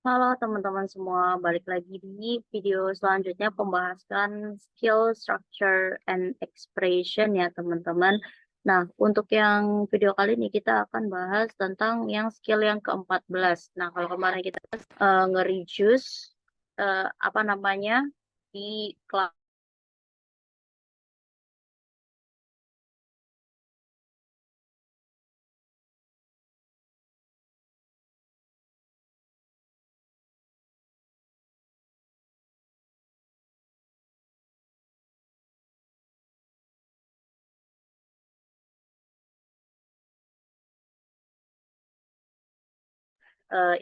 Halo teman-teman semua, balik lagi di video selanjutnya pembahasan skill, structure, and expression ya teman-teman. Nah, untuk yang video kali ini kita akan bahas tentang yang skill yang ke-14. Nah, kalau kemarin kita nge-reduce apa namanya di kelas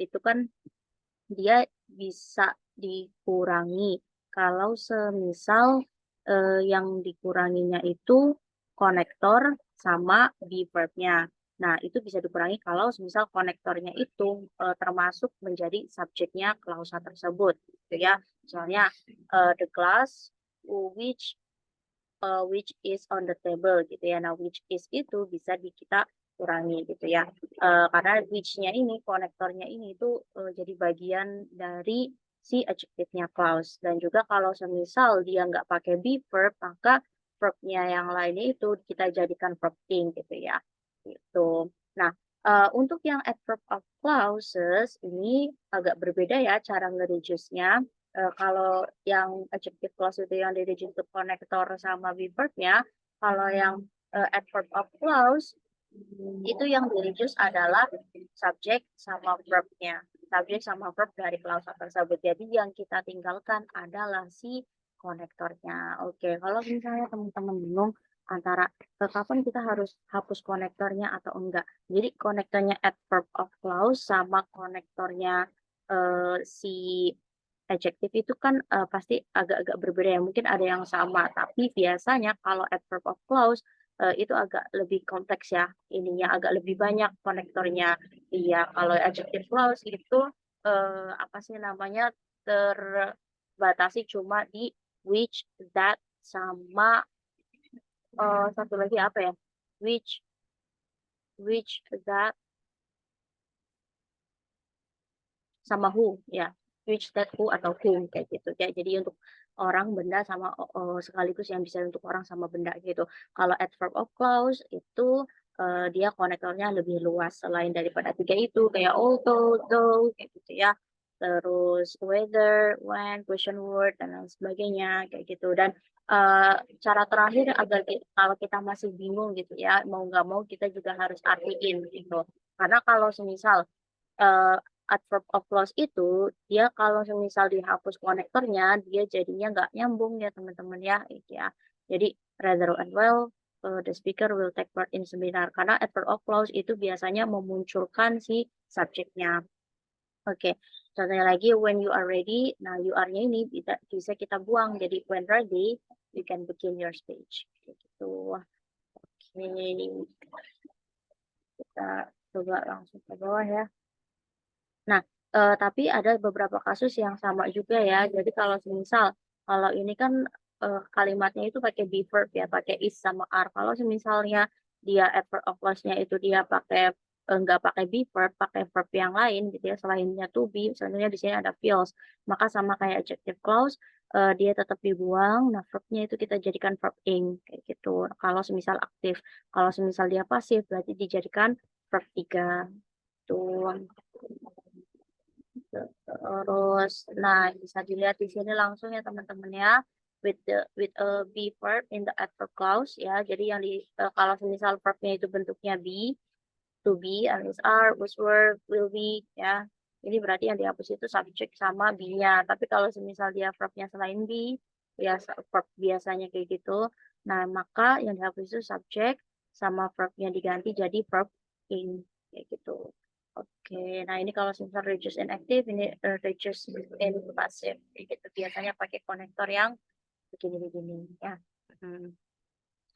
itu kan dia bisa dikurangi kalau semisal yang dikuranginya itu konektor sama verb-nya. Nah, itu bisa dikurangi kalau semisal konektornya itu termasuk menjadi subjeknya klausa tersebut, gitu ya. Misalnya the glass which which is on the table gitu ya. Nah, which is itu bisa kita kurangi gitu ya. Karena which-nya ini, konektornya ini itu jadi bagian dari si adjective-nya clause. Dan juga kalau semisal dia nggak pakai be verb, maka verb-nya yang lainnya itu kita jadikan verb ing gitu ya. Gitu. Nah, untuk yang adverb of clauses ini agak berbeda ya cara nge-reduce-nya. Kalau yang adjective clause itu yang di-reduce to connector sama verb-nya, kalau yang adverb of clause itu yang di-reduce adalah subject sama verb-nya. Subject sama verb dari klausa tersebut. Jadi yang kita tinggalkan adalah si konektornya. Oke, kalau misalnya teman-teman bingung antara kapan kita harus hapus konektornya atau enggak. Jadi konektornya adverb of clause sama konektornya si adjective itu kan pasti agak-agak berbeda ya. Mungkin ada yang sama, tapi biasanya kalau adverb of clause itu agak lebih kompleks ya. Ininya agak lebih banyak konektornya. Iya, kalau adjective clause itu apa sih namanya terbatasi cuma di which, that, sama satu lagi apa ya? Which, that, sama who ya, which, that, who, atau whom kayak gitu ya. Jadi untuk orang, benda, sama sekaligus yang bisa untuk orang sama benda gitu. Kalau adverb of clause itu dia konektornya lebih luas selain daripada tiga itu kayak although, though kayak gitu ya. Terus whether, when, question word dan lain sebagainya kayak gitu. Dan cara terakhir agar kalau kita masih bingung gitu ya, mau nggak mau kita juga harus artiin gitu. Karena kalau semisal eee, adverb of clause itu, dia kalau semisal dihapus konektornya, dia jadinya nggak nyambung ya teman-teman ya, gitu ya. Jadi rather and well, the speaker will take part in seminar. Karena adverb of clause itu biasanya memunculkan si subjeknya. Oke, contohnya lagi when you are ready, nah you are-nya ini bisa kita buang. Jadi when ready, you can begin your speech. Kayak gitu. Oke, kita coba langsung ke bawah ya. Nah, tapi ada beberapa kasus yang sama juga ya. Jadi kalau semisal, kalau ini kan, kalimatnya itu pakai be verb ya, pakai is sama are. Kalau semisalnya dia adverb of clause-nya itu dia pakai, nggak pakai be verb, pakai verb yang lain gitu ya, selainnya to be, misalnya di sini ada feels, maka sama kayak adjective clause, dia tetap dibuang, nah verb-nya itu kita jadikan verb ing, kayak gitu. Kalau semisal aktif, kalau semisal dia pasif berarti dijadikan verb 3, tuh. Terus, nah bisa dilihat di sini langsung ya teman-teman ya, with a be verb in the adverb clause ya. Jadi yang kalau semisal verbnya itu bentuknya be, to be, alias are, was were, will be ya. Ini berarti yang dihapus itu subject sama be-nya. Tapi kalau semisal dia verbnya selain be, biasa verb biasanya kayak gitu. Nah, maka yang dihapus itu subject sama verbnya diganti jadi verb in kayak gitu. Oke, nah ini kalau semisal reduce in active, ini reduce in passive. Kayak gitu. Biasanya pakai konektor yang begini-begini ya. Hmm.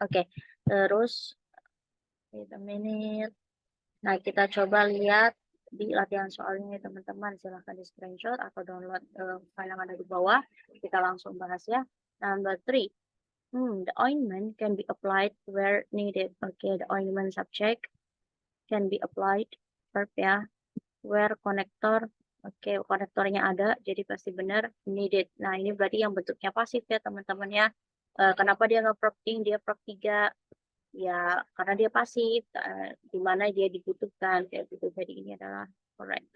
Oke, terus wait a minute. Nah, kita coba lihat di latihan soalnya ya teman-teman. Silahkan di screenshot atau download file yang ada di bawah. Kita langsung bahas ya. Number 3. The ointment can be applied where needed. Oke, the ointment subject can be applied verb ya. where connector. Oke, konektornya ada, jadi pasti benar needed. Nah, ini berarti yang bentuknya pasif ya, teman-teman ya. Kenapa dia nggak verb ing, dia verb 3? Ya, karena dia pasif, di mana dia dibutuhkan, kayak gitu. Jadi ini adalah correct.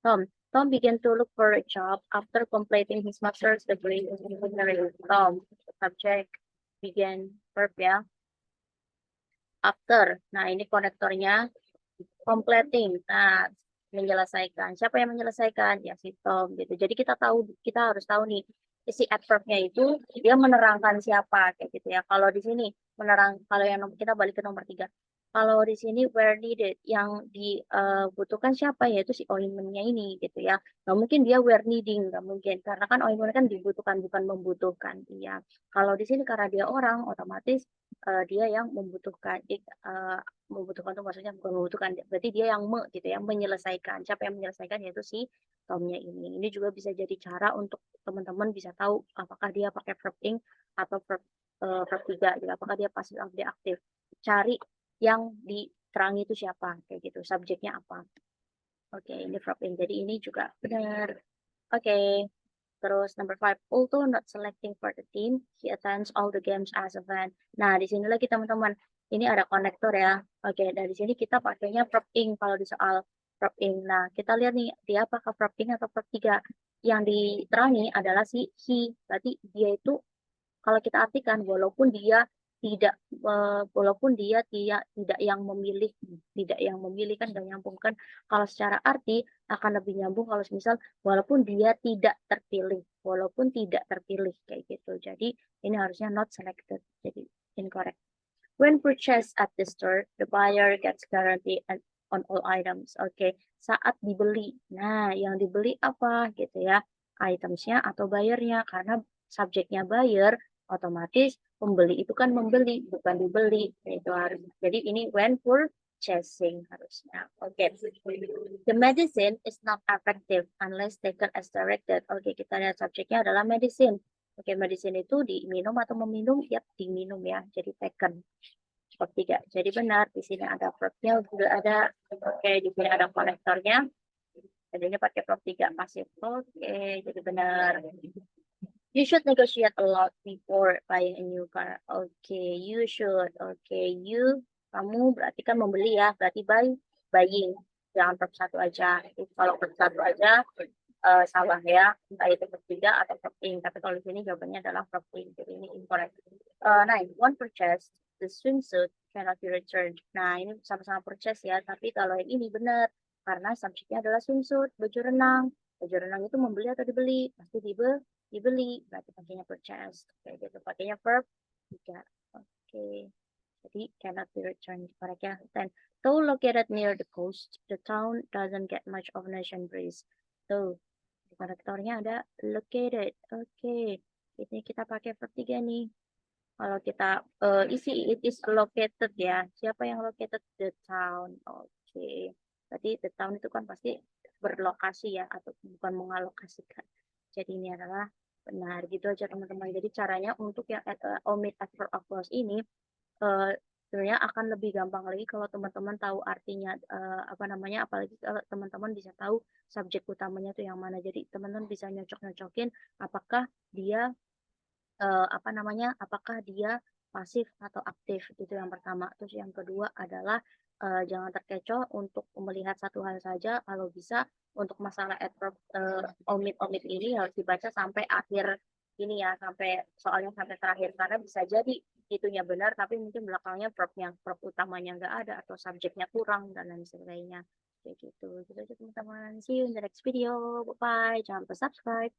Tom. Tom began to look for a job after completing his master's degree in engineering. Tom, subject, began, verb ya. After. Nah, ini konektornya completing. Nah, menyelesaikan. Siapa yang menyelesaikan? Ya si Tom gitu. Jadi kita harus tahu nih isi adverbnya itu dia menerangkan siapa kayak gitu ya. Kalau di sini kalau yang kita balik ke nomor 3. Kalau di sini where needed yang dibutuhkan siapa yaitu si ointmentnya ini gitu ya. Nggak mungkin dia where needing, nggak mungkin karena kan ointment kan dibutuhkan bukan membutuhkan. Iya. Kalau di sini karena dia orang otomatis dia yang membutuhkan membutuhkan tuh maksudnya bukan membutuhkan, berarti dia yang gitu ya, menyelesaikan. Siapa yang menyelesaikan yaitu si Tomnya ini. Ini juga bisa jadi cara untuk teman-teman bisa tahu apakah dia pakai verb ing atau verb 3 gitu. Apakah dia pasif atau dia aktif. Cari yang diterangi itu siapa kayak gitu, subjeknya apa. Oke, ini verb ing. Jadi ini juga benar. Oke. Terus number 5, although not selecting for the team, he attends all the games as a fan. Nah, di sini lagi teman-teman, ini ada konektor ya. Oke, dari sini kita pakainya verb ing kalau di soal verb ing. Nah, kita lihat nih, dia apakah verb ing atau verb 3. Yang diterangi adalah si he. Berarti dia itu kalau kita artikan walaupun dia tidak yang memilih kan gak nyambung kan. Kalau secara arti akan lebih nyambung kalau misal walaupun tidak terpilih kayak gitu. Jadi ini harusnya not selected. Jadi incorrect. When purchased at the store, the buyer gets guarantee on all items. Oke, saat dibeli. Nah, yang dibeli apa gitu ya? Itemsnya atau bayarnya. Karena subjeknya buyer, otomatis pembeli itu kan membeli, bukan dibeli. Itu harus. Jadi ini when purchasing harusnya. Oke. The medicine is not effective unless taken as directed. Oke, kita lihat subjeknya adalah medicine. Oke, medicine itu diminum atau meminum, ya diminum ya, jadi taken. Verb 3. Jadi benar, di sini ada verbnya juga ada. Oke, di sini ada konektornya. Jadi ini pakai verb 3 pasif. Oke, jadi benar. You should negotiate a lot before buying a new car. Oke, you should. Oke, kamu berarti kan membeli ya, berarti buying. Jangan verb 1 aja. Kalau verb 1 aja salah ya, entah itu verb 3 atau verb ing. Tapi kalau di sini jawabannya adalah verb ing. Jadi ini incorrect. Nah, one purchase, the swimsuit cannot be returned. Nah, ini sama-sama purchase ya, tapi kalau yang ini benar. Karena subjeknya adalah swimsuit, baju renang. Baju renang itu membeli atau dibeli? Pasti dibeli, berarti pakainya purchase. Kayak gitu, pakainya verb 3. Oke. Jadi cannot be returned. Correct ya. Then, though located near the coast, the town doesn't get much of an ocean breeze. Tuh, di konektornya ada located. Oke. Ini kita pakai verb 3 nih. Kalau kita isi it is located ya. Siapa yang located? The town. Oke. Berarti the town itu kan pasti berlokasi ya atau bukan mengalokasikan. Jadi ini adalah benar gitu aja teman-teman. Jadi caranya untuk yang omit adverb of clause ini sebenarnya akan lebih gampang lagi kalau teman-teman tahu artinya apa namanya, apalagi kalau teman-teman bisa tahu subjek utamanya itu yang mana. Jadi teman-teman bisa nyocok-nyocokin apakah dia apa namanya, apakah dia pasif atau aktif, itu yang pertama. Terus yang kedua adalah jangan terkecoh untuk melihat satu hal saja, kalau bisa untuk masalah adverb omit-omit ini harus dibaca sampai akhir ini ya, sampai soalnya sampai terakhir, karena bisa jadi itunya benar tapi mungkin belakangnya verb utamanya nggak ada atau subjeknya kurang dan lain sebagainya. Kayak gitu. Gitu aja teman-teman. See you in the next video. Bye bye. Jangan lupa subscribe.